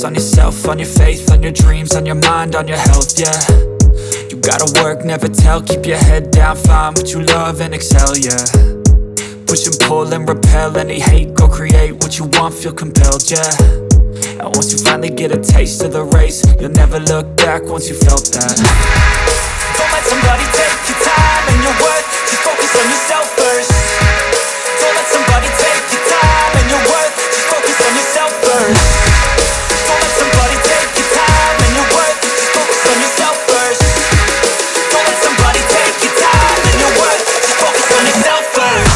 focus on yourself, on your faith, on your dreams, on your mind, on your health, yeah. You gotta work, never tell, keep your head down, find what you love and excel, yeah. Push and pull and repel any hate, go create what you want, feel compelled, yeah. And once you finally get a taste of the race, you'll never look back once you felt that. Don't let somebody take your time and your worth, just focus on yourself first. Don't let somebody take your time and your worth, just focus on yourself first. Don't let somebody take your time and your worth, just focus on yourself first. Don't let somebody take your time and your worth, just focus on yourself first.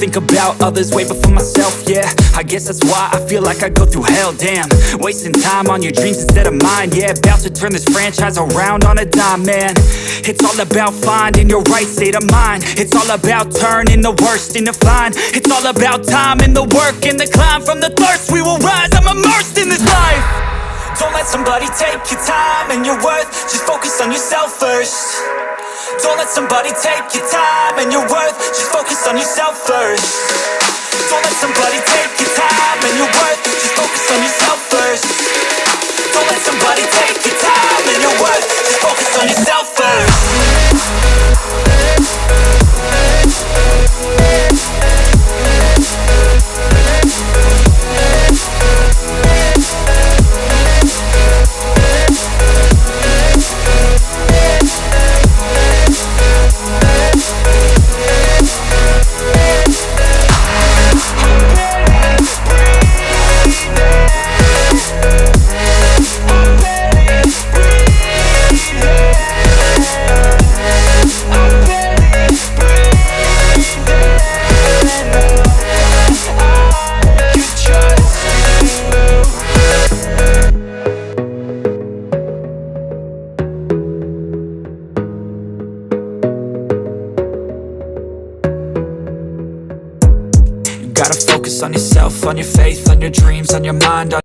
Think about others way before myself, yeah. I guess that's why I feel like I go through hell, damn. Wasting time on your dreams instead of mine, yeah. About to turn this franchise around on a dime, man. It's all about finding your right state of mind. It's all about turning the worst into fine. It's all about time and the work and the climb. From the thirst we will rise, I'm immersed in this life. Don't let somebody take your time and your worth, just focus on yourself first. Don't let somebody take your time and your worth, just focus on yourself first. Don't let somebody take your time and your worth, just focus on yourself first. Don't let somebody take your time and your worth, just focus on yourself first. Gotta focus on yourself, on your faith, on your dreams, on your mind, on